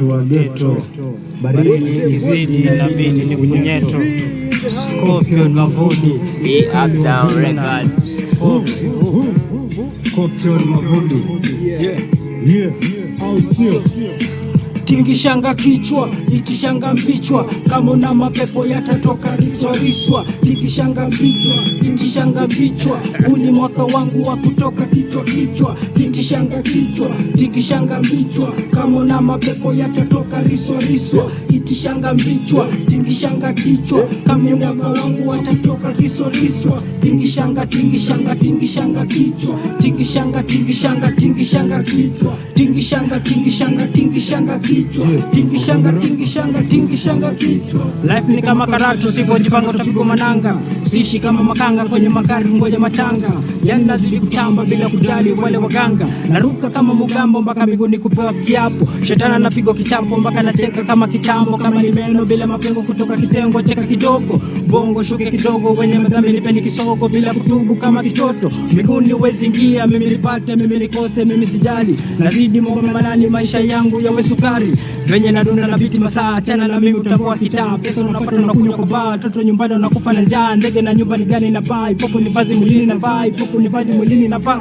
wa geto baridi kizidi na mimi ni kunyeto Scorpion Mavudi Be Uptown Records. Scorpion Mavudi au sio? Tingishanga kichwa, itishanga mbichwa, kama una mapepo yatatoka riswa riswa. Tingishanga mbichwa, itishanga mbichwa, uni mwaka wangu wa kutoka kichwa kichwa. Itishanga kichwa, tingishanga mbichwa, kama una mapepo yatatoka riswa riswa. Itishanga mbichwa, tingishanga kichwa, kama una mwaka wangu watatoka riswa riswa. Tingishanga tingishanga tingishanga kichwa, tingishanga tingishanga tingishanga kichwa, tingishanga tingishanga tingishanga kichwa, tingishanga tingishanga tingishanga kichwa. Life ni kama karatu, usipojipanga utapigwa mananga. Usiishi kama makanga kwenye magari ngoja matanga. Yani nazidi kutamba bila kujali wale waganga. Naruka kama mugambo mpaka mbinguni kupewa kiapo. Shetana napigwa kichapo mpaka nacheka kama kitambo. Kama ni meno bila mapengo kutoka kitengo, cheka kidogo. Bongo shuke kidogo, wenye madhambi nipeni kisogo bila kutubu kama kitoto. Mbinguni uwezi ingia, mimi nipate, mimi nikose, mimi sijali. Nazidi mwomba manani maisha yangu yawe sukari. Venye nadunda na biti masaa, chana na mimi utakuwa kitaa. Pesa unapata unakunywa kwa baa, toto nyumbani unakufa na njaa. Ndege na nyumba ni gani na pai, popo ni vazi mwilini na vai, popo ni vazi mwilini na vai.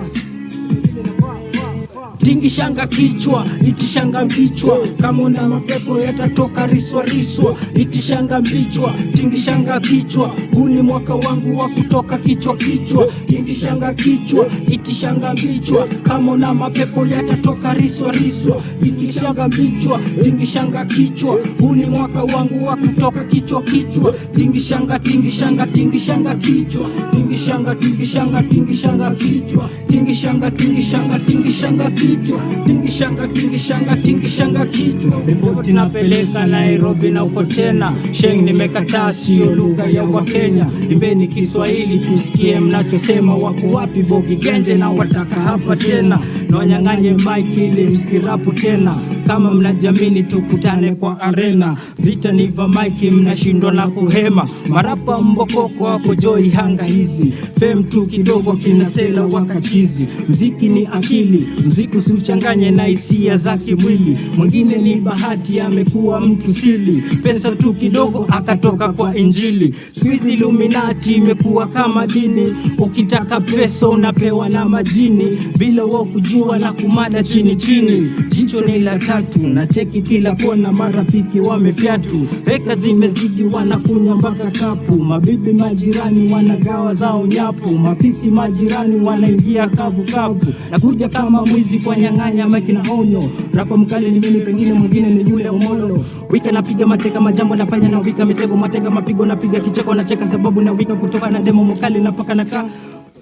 Tingishanga kichwa, itishanga mbichwa, kama una mapepo yatatoka riswa riswa. Itishanga mbichwa, tingishanga kichwa, huni mwaka wangu wa kutoka kichwa kichwa. Tingishanga kichwa, itishanga mbichwa, kama una mapepo yatatoka riswa riswa. Itishanga mbichwa, tingishanga kichwa, huni mwaka wangu wa kutoka kichwa kichwa. Tingishanga tingishanga tingishanga kichwa, tingishanga tingishanga tingishanga kichwa, tingishanga tingishanga tingishanga kichwa, tingishanga tingishanga tingishanga kichwa. Ripoti napeleka Nairobi na uko tena. Sheng nimekataa, sio lugha ya Wakenya. Imbeni Kiswahili tusikie mnachosema. Wako wapi Bogi Genje na wataka hapa tena. Na wanyang'anye mic ili msirapu tena. Kama mnajamini tukutane kwa arena. Vita ni va mic mnashindwa na kuhema. Marapa mbokoko wako joy hanga hizi. Fame tu kidogo kinasela wakachizi. Mziki ni akili, mziki usichanganye na hisia za kimwili. Mwingine ni bahati amekuwa mtu sili. Pesa tu kidogo akatoka kwa injili. Squeeze Illuminati imekuwa kama dini. Ukitaka pesa unapewa na majini. Bila wao kujua na kumada chini chini. Jicho ni la tatu na cheki kila kona, marafiki wamefyatu. Heka zimezidi wanakunya mpaka kapu. Mabibi majirani wanagawa zao nyapu. Mafisi majirani wanaingia kavu kavu. Nakuja kama mwizi kwa nyang'anya maki na onyo. Rapa mkali ni mimi, pengine mwingine ni yule Omolo. Wika napiga mateka majambo nafanya na wika mitego. Matega mapigo napiga kicheko na cheka sababu na wika kutoka na demo mkali na paka na kaa.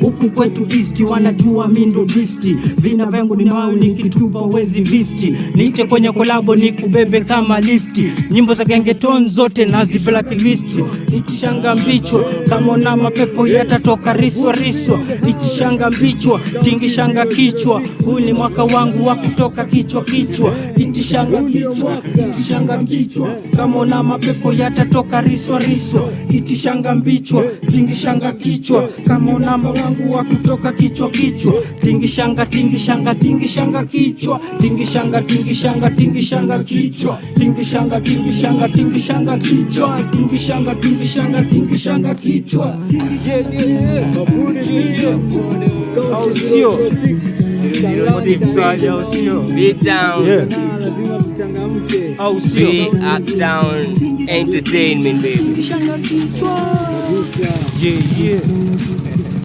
Huku kwetu East wanajua mindo bisti. Vina vyangu ni wao nikitupa wezi visti. Niite kwenye kolabo nikubebe kama lifti. Nyimbo za gengeton zote nazi blacklist. Itishanga mbichwa, kama una mapepo yatatoka riswa riswa. Itishanga mbichwa, tingishanga kichwa, huu ni mwaka wangu wa kutoka kichwa kichwa. Itishanga kichwa, itishanga kichwa, kama una mapepo yatatoka riswa riswa. Itishanga mbichwa, tingishanga kichwa, kama una wangu wa kutoka kichwa kichwa. Tingishanga tingishanga tingishanga kichwa, tingishanga tingishanga tingishanga kichwa, tingishanga tingishanga tingishanga kichwa, tingishanga tingishanga tingishanga kichwa. Au sio? Big Town. Au sio? Be Uptown Entertainment, baby. Yeah, yeah.